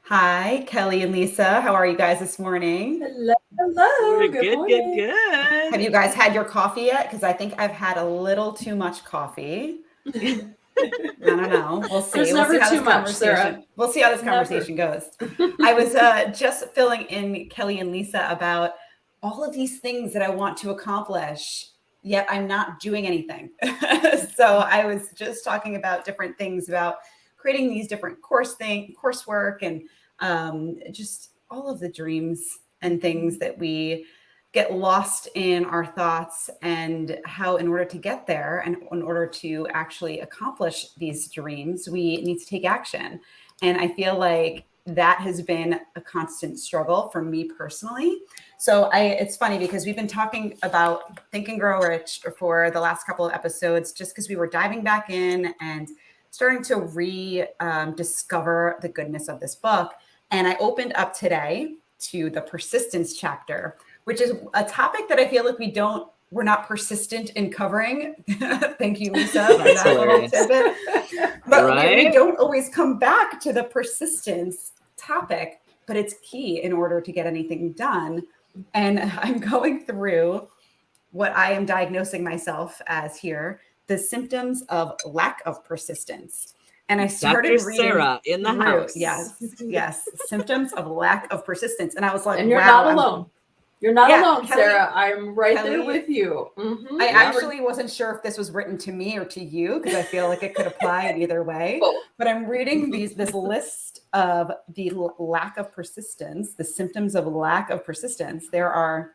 Hi, Kelly and Lisa. How are you guys this morning? Hello, hello. We're Good good, good, morning. Have you good. guys had your coffee yet? Because I think I've had a little too much coffee. I don't know. We'll see. There's We'll see never how too this much, Sarah. conversation. We'll see how this Never. conversation goes. I was just filling in Kelly and Lisa about all of these things that I want to accomplish, yet I'm not doing anything. So I was just talking about different things about creating these different coursework, and just all of the dreams and things that we get lost in our thoughts, and how in order to get there and in order to actually accomplish these dreams we need to take action. And I feel like that has been a constant struggle for me personally. So it's funny because we've been talking about Think and Grow Rich for the last couple of episodes, just because we were diving back in and starting to rediscover the goodness of this book. And I opened up today to the persistence chapter, which is a topic that I feel like we're not persistent in covering. Thank you, Lisa, for That's that little hilarious. tidbit. But we Right? don't always come back to the persistence topic, but it's key in order to get anything done. And I'm going through what I am diagnosing myself as here, the symptoms of lack of persistence. And I started Dr. reading Sarah in the through, house. yes, symptoms of lack of persistence. And I was like, And you're wow, not alone. You're not yeah, alone, Sarah. I'm right there Kelly, with you. I Yep. actually wasn't sure if this was written to me or to you, because I feel like it could apply in either way. Both. But I'm reading this list of the lack of persistence, the symptoms of lack of persistence. There are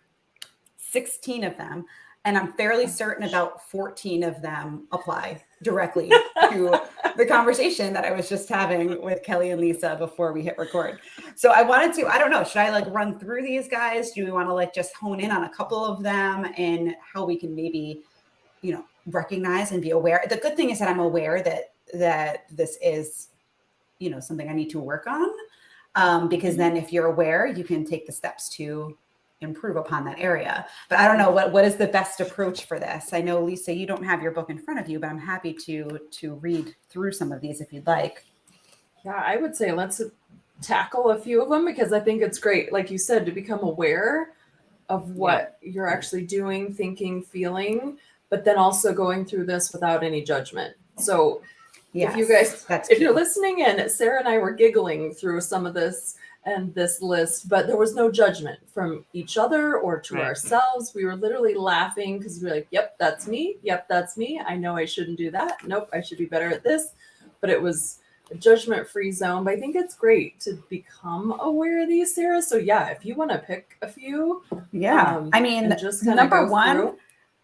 16 of them, and I'm fairly certain about 14 of them apply directly to the conversation that I was just having with Kelly and Lisa before we hit record. So I wanted to, I don't know, should I like run through these guys? Do we want to like just hone in on a couple of them and how we can maybe, recognize and be aware? The good thing is that I'm aware that this is, something I need to work on, because then if you're aware, you can take the steps to improve upon that area. But I don't know what is the best approach for this. I know, Lisa, you don't have your book in front of you, but I'm happy to read through some of these if you'd like. Yeah, I would say let's tackle a few of them, because I think it's great, like you said, to become aware of what you're actually doing, thinking, feeling, but then also going through this without any judgment. So Yes, if you guys, that's if key. you're listening in, Sarah and I were giggling through some of this and this list, but there was no judgment from each other or to Right. ourselves. We were literally laughing because we were like, yep, that's me. Yep, that's me. I know I shouldn't do that. Nope, I should be better at this. But it was a judgment-free zone. But I think it's great to become aware of these, Sarah. So yeah, if you want to pick a few, Yeah. I mean, and just kind of number go one, through.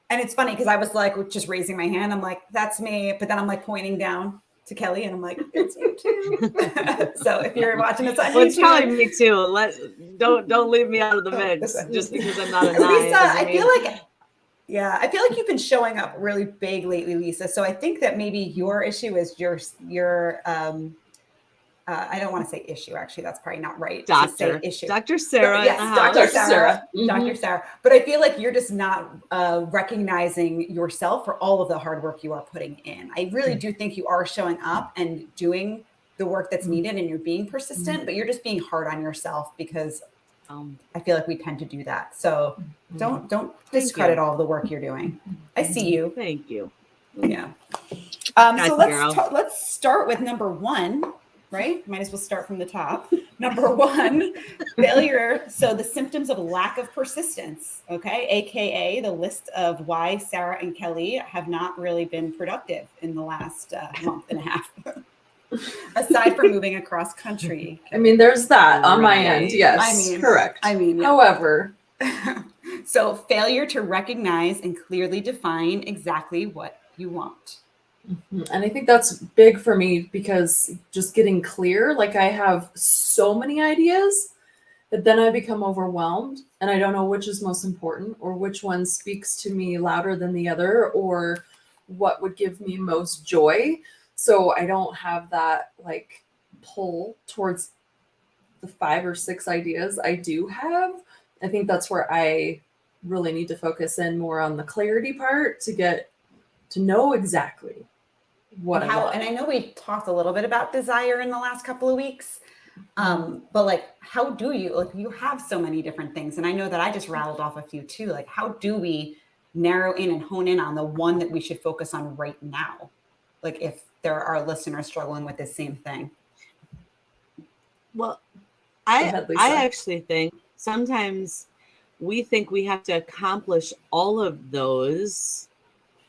and it's funny because I was like just raising my hand. I'm like, that's me. But then I'm like pointing down to Kelly and I'm like, it's you too. So if you're watching this on Well, it's probably YouTube, me too. Don't leave me out of the this mix way. just because I'm not a Lisa, nine. I feel like, yeah, I feel like you've been showing up really big lately, Lisa. So I think that maybe your issue is your I don't want to say issue. Actually, that's probably not right to say issue. Dr. Sarah Yes, in the Dr. house. Sarah, Mhm. Dr. Sarah. But I feel like you're just not recognizing yourself for all of the hard work you are putting in. I really do think you are showing up and doing the work that's needed, and you're being persistent, but you're just being hard on yourself, because I feel like we tend to do that. So don't discredit all of the work you're doing. I see you. Thank you. Yeah. Nice So girl. let's start with number one, right? Might as well start from the top. Number one, failure. So the symptoms of lack of persistence, okay? AKA the list of why Sara and Kelly have not really been productive in the last month and a half. Aside from moving across country. I mean, there's that on my end. Yes, correct. Yeah. However, so failure to recognize and clearly define exactly what you want. and I think that's big for me, because just getting clear, like I have so many ideas that then I become overwhelmed and I don't know which is most important, or which one speaks to me louder than the other, or what would give me most joy. So I don't have that like pull towards the 5 or 6 ideas I do have. I think that's where I really need to focus in more on the clarity part to get to know exactly what I want. And I know we talked a little bit about desire in the last couple of weeks, But like, how do you, like, you have so many different things. And I know that I just rattled off a few too. Like, how do we narrow in and hone in on the one that we should focus on right now? Like, if there are listeners struggling with the same thing. Well, Go ahead, Lisa. I actually think sometimes we think we have to accomplish all of those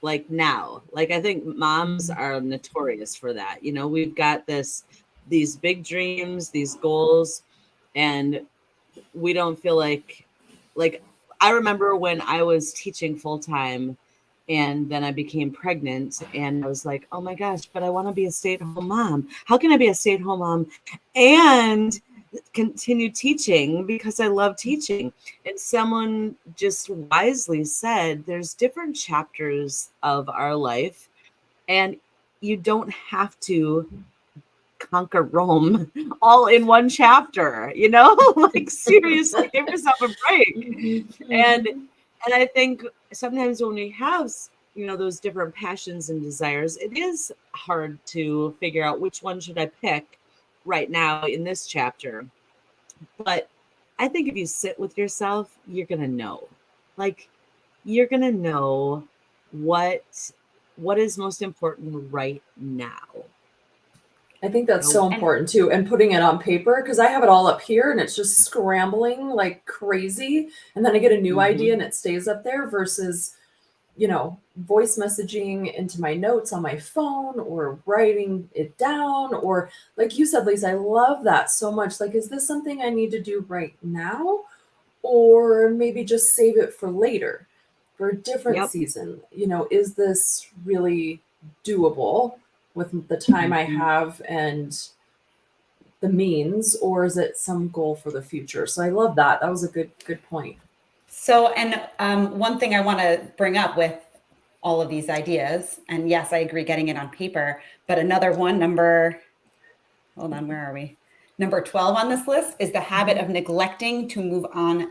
like now. Like, I think moms are notorious for that. You know, we've got these big dreams, these goals, and we don't feel like I remember when I was teaching full time and then I became pregnant and I was like, oh my gosh, but I want to be a stay-at-home mom. How can I be a stay-at-home mom and continue teaching because I love teaching? And someone just wisely said, there's different chapters of our life and you don't have to conquer Rome all in one chapter, you know? Like, seriously, give yourself a break. And I think sometimes when we have, you know, those different passions and desires, it is hard to figure out which one should I pick right now in this chapter. But I think if you sit with yourself, you're gonna know. Like, you're gonna know what is most important right now. I think that's so important too. And putting it on paper, because I have it all up here and it's just scrambling like crazy. And then I get a new idea and it stays up there versus, you know, voice messaging into my notes on my phone or writing it down. Or like you said, Lisa, I love that so much. Like, is this something I need to do right now? Or maybe just save it for later, for a different season? You know, is this really doable with the time I have and the means, or is it some goal for the future? So I love that. That was a good point. So, and one thing I want to bring up with all of these ideas, and yes, I agree, getting it on paper, but another one, hold on, where are we? Number 12 on this list is the habit of neglecting to move on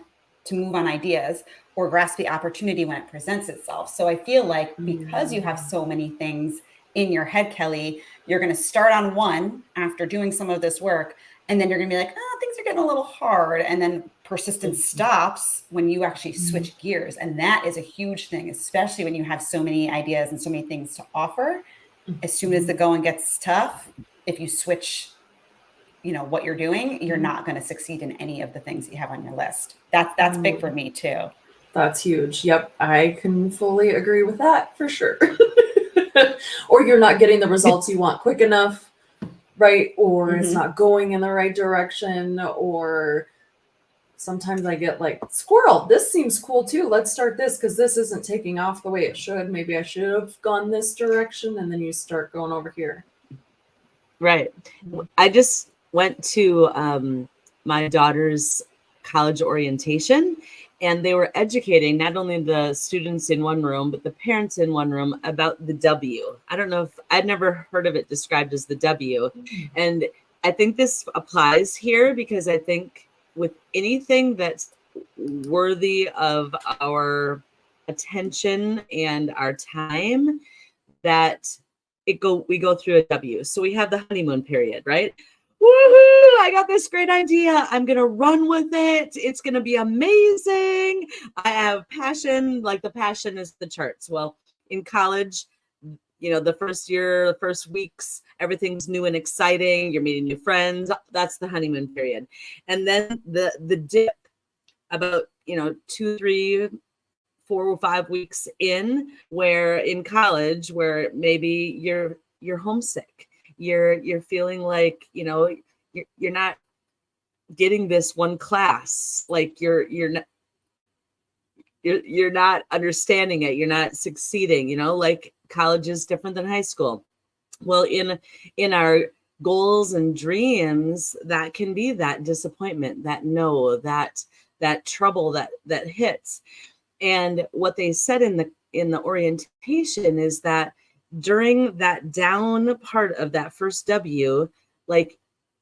ideas or grasp the opportunity when it presents itself. So I feel like because you have so many things in your head, Kelly, you're going to start on one after doing some of this work. And then you're going to be like, oh, things are getting a little hard. And then persistence stops when you actually switch gears. And that is a huge thing, especially when you have so many ideas and so many things to offer. As soon as the going gets tough, if you switch, you know, what you're doing, you're not going to succeed in any of the things that you have on your list. That's big for me too. That's huge. Yep. I can fully agree with that for sure. Or you're not getting the results you want quick enough, right? Or it's not going in the right direction. Or sometimes I get like, squirrel, this seems cool too. Let's start this because this isn't taking off the way it should. Maybe I should have gone this direction. And then you start going over here. Right. I just went to my daughter's college orientation, and they were educating not only the students in one room, but the parents in one room about the W. I don't know if I'd never heard of it described as the W. And I think this applies here because I think with anything that's worthy of our attention and our time, that we go through a W. So we have the honeymoon period, right? Woohoo! I got this great idea. I'm going to run with it. It's going to be amazing. I have passion, like the passion is the charts. Well, in college, you know, the first year, the first weeks, everything's new and exciting. You're meeting new friends. That's the honeymoon period. And then the dip about, you know, 2, 3, 4 or 5 weeks in, where in college, where maybe you're homesick. You're feeling like, you know, you're not getting this one class, like you're not understanding it, you're not succeeding, you know, like college is different than high school. Well, in our goals and dreams, that can be that disappointment, that no, that trouble that hits. And what they said in the orientation is that during that down part of that first W, like,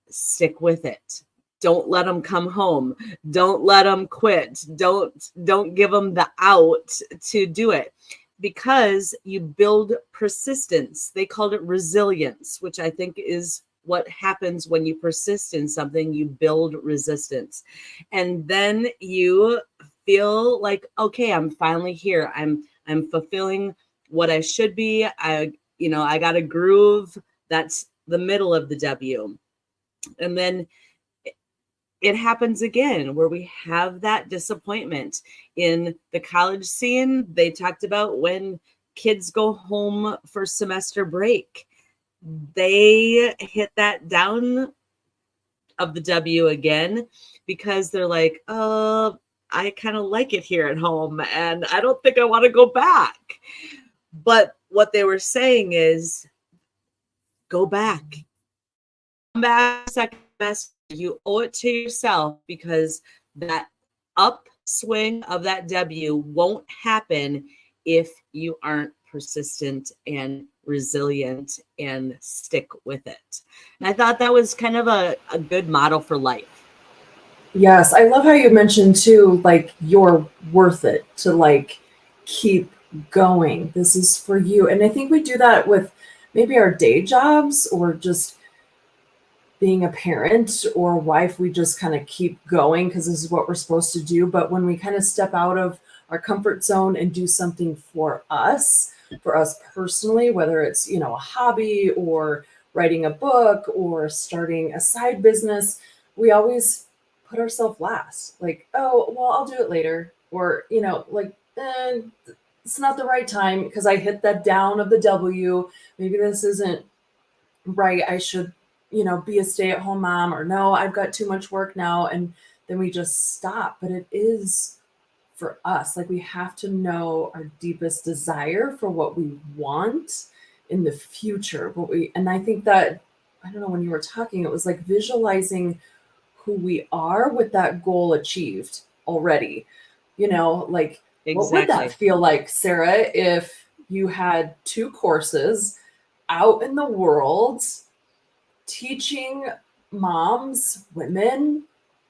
stick with it. Don't let them come home. Don't let them quit. Don't give them the out to do it, because you build persistence. They called it resilience, which I think is what happens when you persist in something. You build resistance, and then you feel like, okay, I'm finally here. I'm fulfilling what I should be. I got a groove. That's the middle of the W. And then it happens again where we have that disappointment. In the college scene, they talked about when kids go home for semester break, they hit that down of the W again, because they're like, oh, I kind of like it here at home and I don't think I want to go back. But what they were saying is, go back. Come back second semester. You owe it to yourself, because that upswing of that W won't happen if you aren't persistent and resilient and stick with it. And I thought that was kind of a good model for life. Yes, I love how you mentioned too, like you're worth it to like keep going. This is for you. And I think we do that with maybe our day jobs or just being a parent or a wife. We just kind of keep going because this is what we're supposed to do. But when we kind of step out of our comfort zone and do something for us personally, whether it's, a hobby or writing a book or starting a side business, we always put ourselves last. Like, oh, well, I'll do it later. Or, it's not the right time because I hit that down of the W. Maybe this isn't right. I should, be a stay-at-home mom, or no, I've got too much work now. And then we just stop. But it is for us. Like, we have to know our deepest desire for what we want in the future. And I think that, I don't know, when you were talking, it was like visualizing who we are with that goal achieved already. Like, what would that Exactly. feel like, Sarah, if you had 2 courses out in the world teaching moms, women,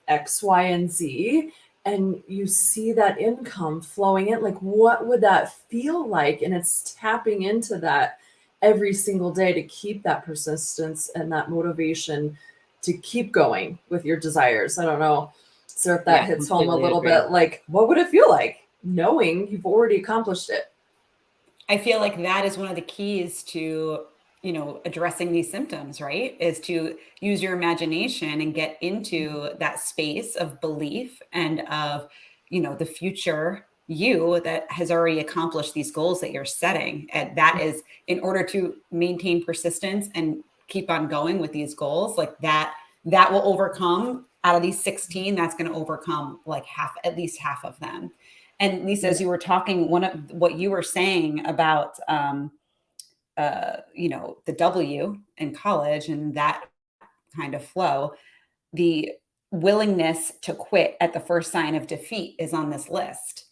X, Y, and Z, and you see that income flowing in? Like, what would that feel like? And it's tapping into that every single day to keep that persistence and that motivation to keep going with your desires. I don't know, sir, if that hits home a Completely little agree. bit. Like, what would it feel like knowing you've already accomplished it? I feel like that is one of the keys to, addressing these symptoms, right? Is to use your imagination and get into that space of belief and of, the future you that has already accomplished these goals that you're setting. And that is in order to maintain persistence and keep on going with these goals, like that will overcome out of these 16, that's going to overcome like at least half of them. And Lisa, as you were talking, one of what you were saying about, the W in college and that kind of flow, the willingness to quit at the first sign of defeat is on this list.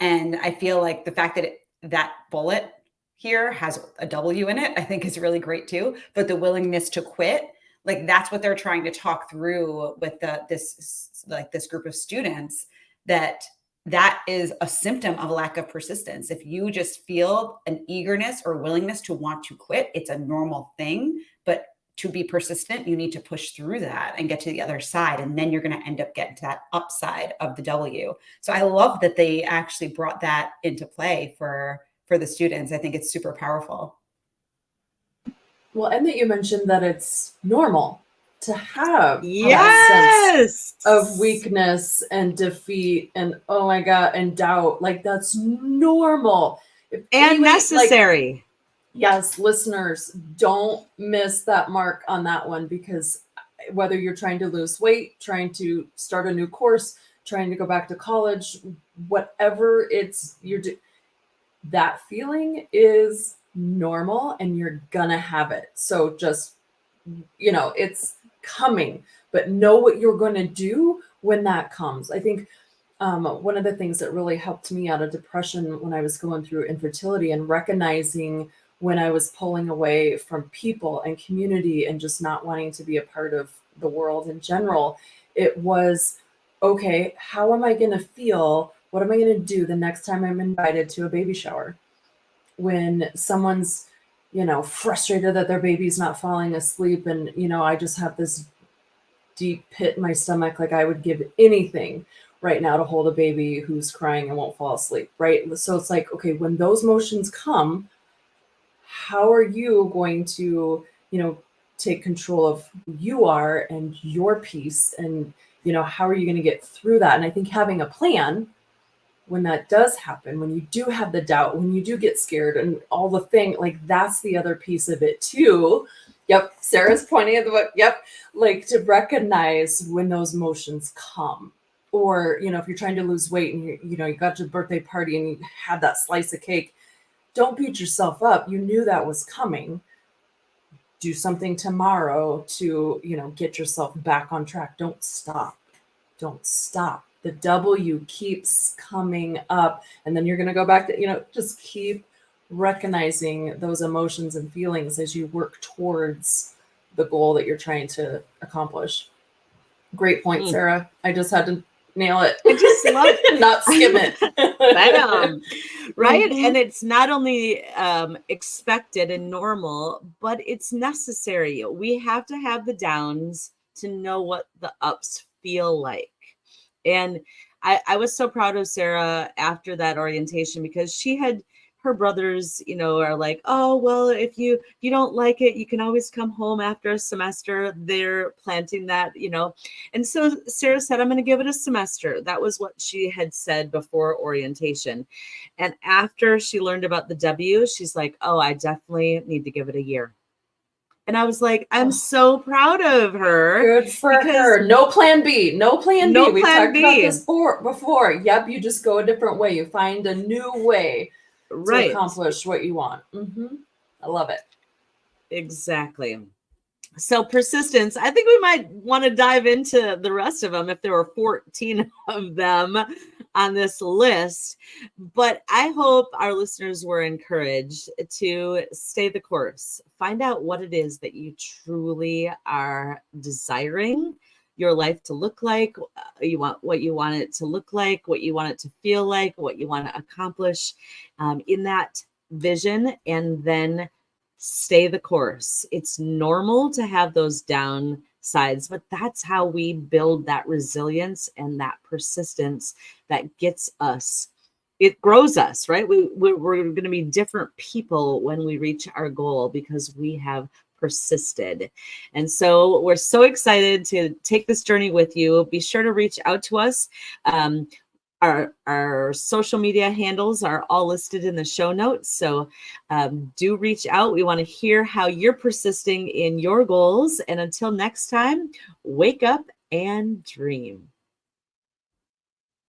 And I feel like the fact that that bullet here has a W in it, I think is really great too. But the willingness to quit, like that's what they're trying to talk through with this group of students, that is a symptom of a lack of persistence. If you just feel an eagerness or willingness to want to quit, it's a normal thing. But to be persistent, you need to push through that and get to the other side. And then you're going to end up getting to that upside of the W. So I love that they actually brought that into play for the students. I think it's super powerful. Well, and that you mentioned that it's normal to have that sense Yes. of weakness and defeat and, oh my God, and doubt. Like, that's normal. And necessary. Yes, listeners, don't miss that mark on that one, because whether you're trying to lose weight, trying to start a new course, trying to go back to college, whatever that feeling is normal and you're gonna have it. So just, it's coming, but know what you're going to do when that comes. I think one of the things that really helped me out of depression when I was going through infertility and recognizing when I was pulling away from people and community and just not wanting to be a part of the world in general, it was, okay, how am I going to feel? What am I going to do the next time I'm invited to a baby shower? When someone's, frustrated that their baby's not falling asleep. And, I just have this deep pit in my stomach. Like I would give anything right now to hold a baby who's crying and won't fall asleep. Right. So it's like, okay, when those emotions come, how are you going to, take control of who you are and your peace? And, how are you going to get through that? And I think having a plan when that does happen, when you do have the doubt, when you do get scared and all the thing, like that's the other piece of it too. Yep. Sarah's pointing at the book. Yep. Like to recognize when those emotions come. Or, if you're trying to lose weight and you got your birthday party and you had that slice of cake, don't beat yourself up. You knew that was coming. Do something tomorrow to, get yourself back on track. Don't stop. Don't stop. The W keeps coming up. And then you're going to go back to, just keep recognizing those emotions and feelings as you work towards the goal that you're trying to accomplish. Great point, Sarah. I just had to nail it. I just love it. Not skim it. Right. And it's not only expected and normal, but it's necessary. We have to have the downs to know what the ups feel like. And I was so proud of Sarah after that orientation, because she had her brothers, are like, oh, well, if you don't like it, you can always come home after a semester. They're planting that, And so Sarah said, I'm going to give it a semester. That was what she had said before orientation. And after she learned about the W, she's like, oh, I definitely need to give it a year. And I was like, I'm so proud of her. Good for her. No plan B. No plan B. We've talked about this before. Yep. You just go a different way. You find a new way to accomplish what you want. I love it. Exactly. So persistence, I think we might want to dive into the rest of them if there were 14 of them on this list. But I hope our listeners were encouraged to stay the course. Find out what it is that you truly are desiring your life to look like, what you want it to look like, what you want it to feel like, what you want to accomplish in that vision, and then stay the course. It's normal to have those downsides, but that's how we build that resilience and that persistence that gets us. It grows us, right? We're going to be different people when we reach our goal because we have persisted. And so we're so excited to take this journey with you. Be sure to reach out to us. Our social media handles are all listed in the show notes. So do reach out. We want to hear how you're persisting in your goals. And until next time, wake up and dream.